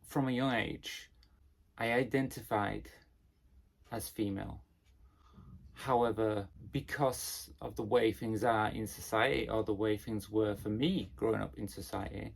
From a young age, I identified as female. However, because of the way things are in society, or the way things were for me growing up in society,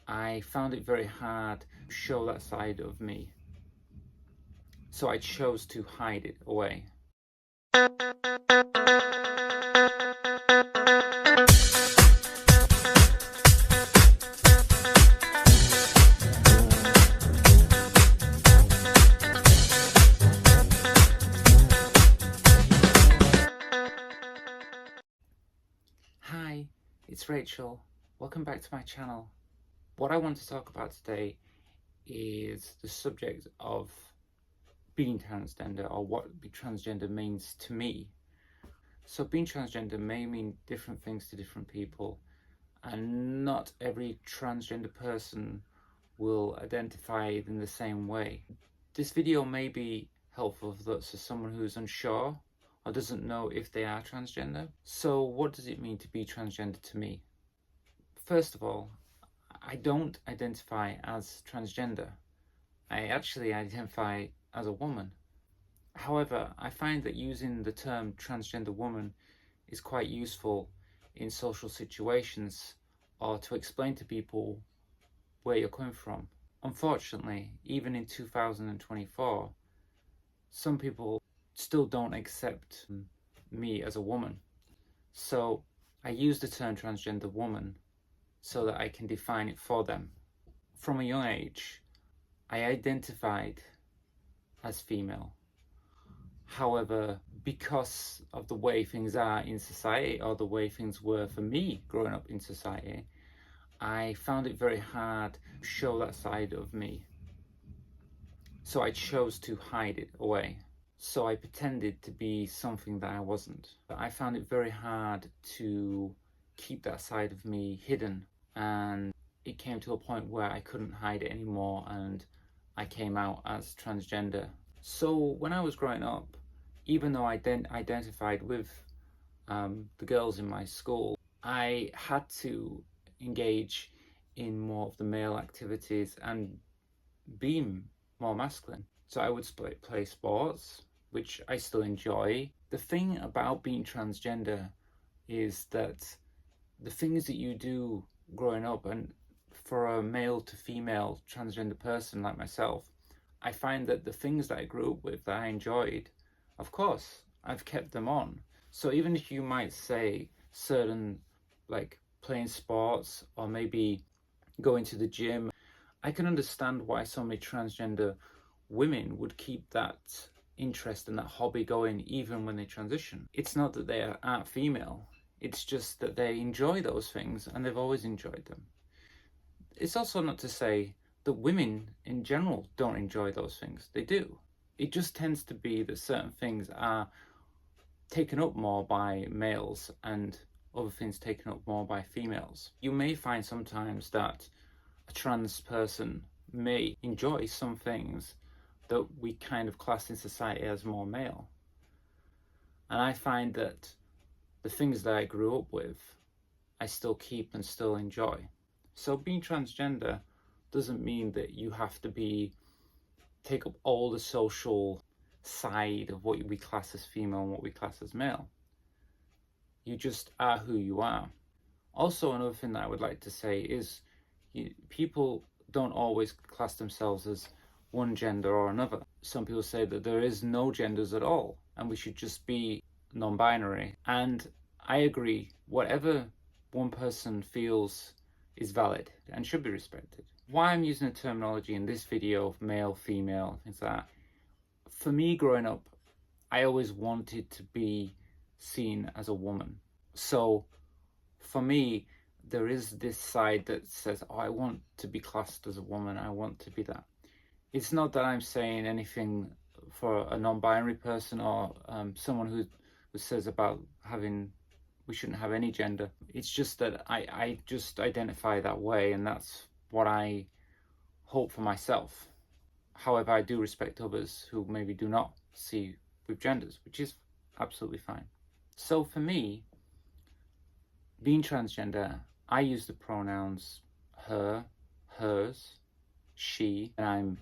I found it very hard to show that side of me. So I chose to hide it away. Hi, it's Rachel. Welcome back to my channel. What I want to talk about today is the subject of being transgender, or what being transgender means to me. So being transgender may mean different things to different people, and not every transgender person will identify in the same way. This video may be helpful for someone who's unsure or doesn't know if they are transgender. So what does it mean to be transgender to me? First of all, I don't identify as transgender. I actually identify as a woman. However, I find that using the term transgender woman is quite useful in social situations, or to explain to people where you're coming from. Unfortunately, even in 2024, some people still don't accept me as a woman. So I use the term transgender woman so that I can define it for them. From a young age, I identified as female. However, because of the way things are in society, or the way things were for me growing up in society, I found it very hard to show that side of me. So I chose to hide it away. So I pretended to be something that I wasn't. I found it very hard to keep that side of me hidden, and it came to a point where I couldn't hide it anymore, and I came out as transgender. So when I was growing up, even though I identified with the girls in my school, I had to engage in more of the male activities and be more masculine. So I would play sports, which I still enjoy. The thing about being transgender is that the things that you do growing up, and for a male to female transgender person like myself, I find that the things that I grew up with that I enjoyed, of course, I've kept them on. So even if you might say certain, like playing sports or maybe going to the gym, I can understand why so many transgender women would keep that interest and that hobby going even when they transition. It's not that they aren't female, it's just that they enjoy those things and they've always enjoyed them. It's also not to say that women in general don't enjoy those things. They do. It just tends to be that certain things are taken up more by males and other things taken up more by females. You may find sometimes that a trans person may enjoy some things that we kind of class in society as more male. And I find that the things that I grew up with, I still keep and still enjoy. So being transgender doesn't mean that you have to take up all the social side of what we class as female and what we class as male. You just are who you are. Also, another thing that I would like to say is people don't always class themselves as one gender or another. Some people say that there is no genders at all and we should just be non-binary. And I agree, whatever one person feels is valid and should be respected. Why I'm using the terminology in this video of male, female, is that for me growing up, I always wanted to be seen as a woman. So for me, there is this side that says, oh, I want to be classed as a woman, I want to be that. It's not that I'm saying anything for a non-binary person or someone who says about we shouldn't have any gender. It's just that I just identify that way, and that's what I hope for myself. However, I do respect others who maybe do not see with genders, which is absolutely fine. So for me, being transgender, I use the pronouns her, hers, she, and I'm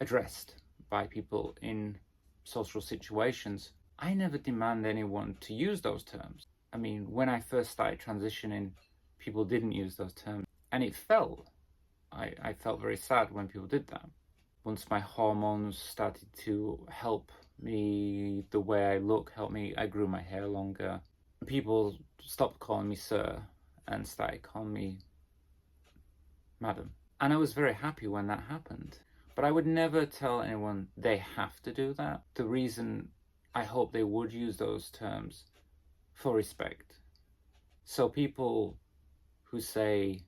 addressed by people in social situations, I never demand anyone to use those terms. I mean, when I first started transitioning, people didn't use those terms, and I felt very sad when people did that. Once my hormones started to help me, the way I look helped me, I grew my hair longer. People stopped calling me sir and started calling me madam. And I was very happy when that happened. But I would never tell anyone they have to do that. The reason I hope they would use those terms for respect. So people who say,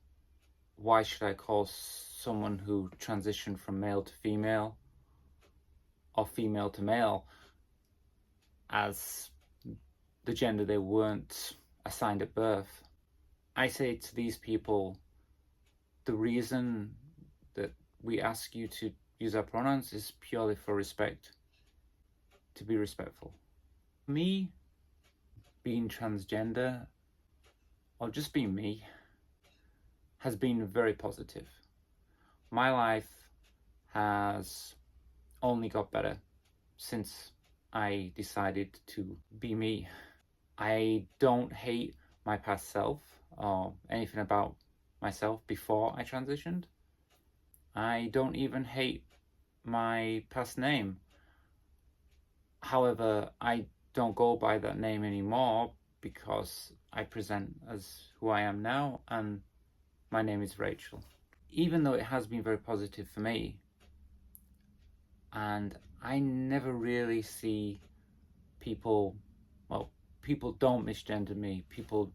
why should I call someone who transitioned from male to female or female to male as the gender they weren't assigned at birth? I say to these people, the reason that we ask you to use our pronouns is purely for respect, to be respectful. Me being transgender, or just being me, has been very positive. My life has only got better since I decided to be me. I don't hate my past self or anything about myself before I transitioned. I don't even hate my past name. However, I don't go by that name anymore because I present as who I am now, and my name is Rachel. Even though it has been very positive for me, and I never really see people, well, people don't misgender me, people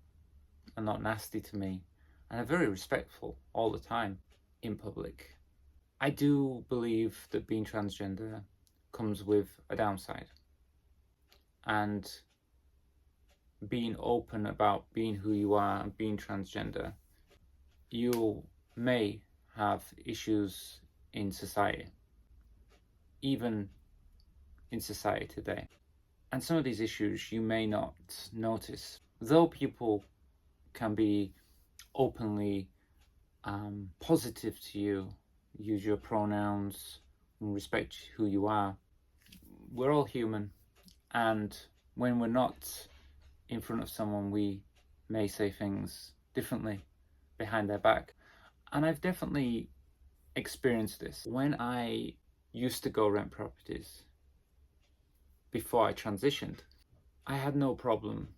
are not nasty to me, and are very respectful all the time in public. I do believe that being transgender comes with a downside, and being open about being who you are and being transgender, you may have issues in society, even in society today. And some of these issues you may not notice. Though people can be openly positive to you, use your pronouns, and respect who you are, we're all human. And when we're not in front of someone, we may say things differently behind their back. And I've definitely experienced this. When I used to go rent properties before I transitioned, I had no problem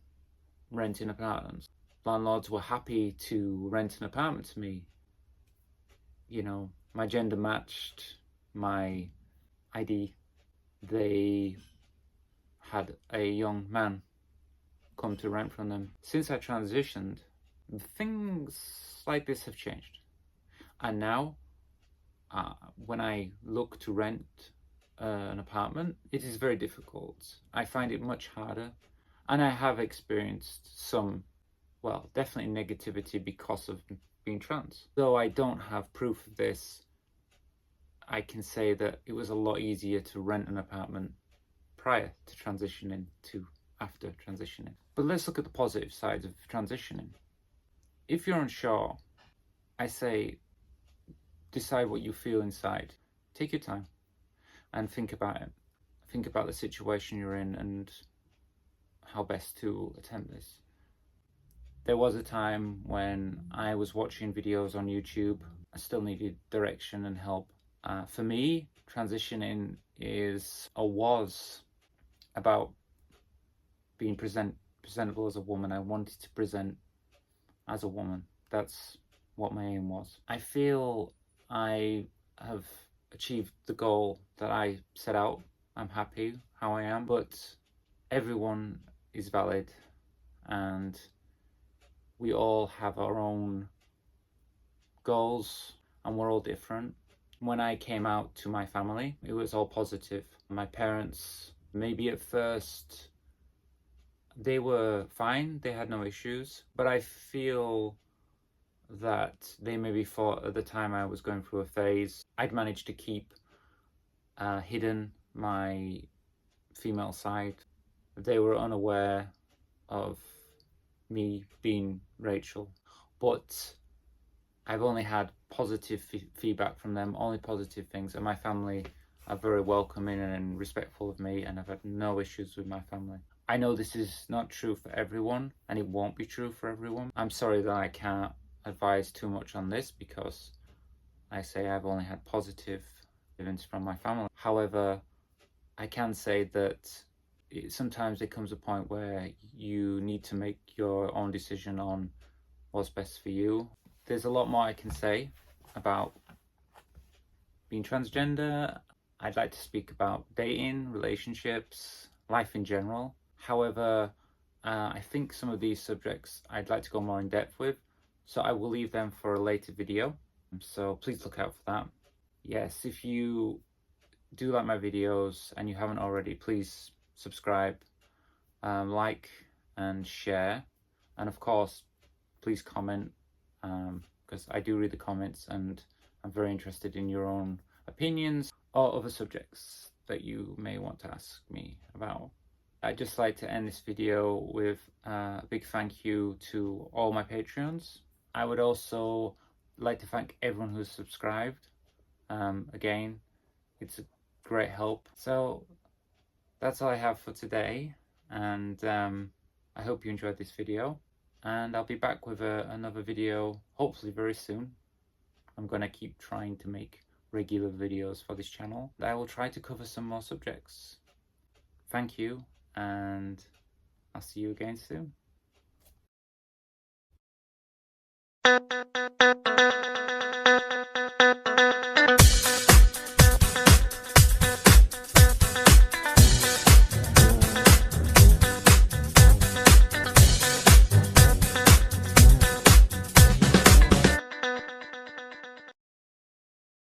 renting apartments. Landlords were happy to rent an apartment to me. You know, my gender matched my ID. They had a young man come to rent from them. Since I transitioned, things like this have changed. And now, when I look to rent an apartment, it is very difficult. I find it much harder, and I have experienced some, well, definitely negativity because of being trans. Though I don't have proof of this, I can say that it was a lot easier to rent an apartment prior to transitioning to after transitioning. But let's look at the positive sides of transitioning. If you're unsure, I say decide what you feel inside. Take your time and think about it. Think about the situation you're in and how best to attempt this. There was a time when I was watching videos on YouTube. I still needed direction and help. For me, transitioning was about being presentable as a woman. I wanted to present as a woman. That's what my aim was. I feel I have achieved the goal that I set out. I'm happy how I am, but everyone is valid and we all have our own goals and we're all different. When I came out to my family, it was all positive. My parents, maybe at first, they were fine, they had no issues, but I feel that they maybe thought at the time I was going through a phase, I'd managed to keep hidden my female side. They were unaware of me being Rachel, but I've only had positive feedback from them, only positive things, and my family are very welcoming and respectful of me, and I've had no issues with my family. I know this is not true for everyone, and it won't be true for everyone. I'm sorry that I can't advise too much on this, because I say I've only had positive events from my family. However, I can say that sometimes there comes a point where you need to make your own decision on what's best for you. There's a lot more I can say about being transgender. I'd like to speak about dating, relationships, life in general. However, I think some of these subjects I'd like to go more in depth with, so I will leave them for a later video. So please look out for that. Yes, if you do like my videos and you haven't already, please subscribe, like and share, and of course please comment, because I do read the comments and I'm very interested in your own opinions or other subjects that you may want to ask me about. I'd just like to end this video with a big thank you to all my Patreons. I would also like to thank everyone who's subscribed. Again, it's a great help. So that's all I have for today, and I hope you enjoyed this video, and I'll be back with another video hopefully very soon. I'm gonna keep trying to make regular videos for this channel. I will try to cover some more subjects. Thank you, and I'll see you again soon.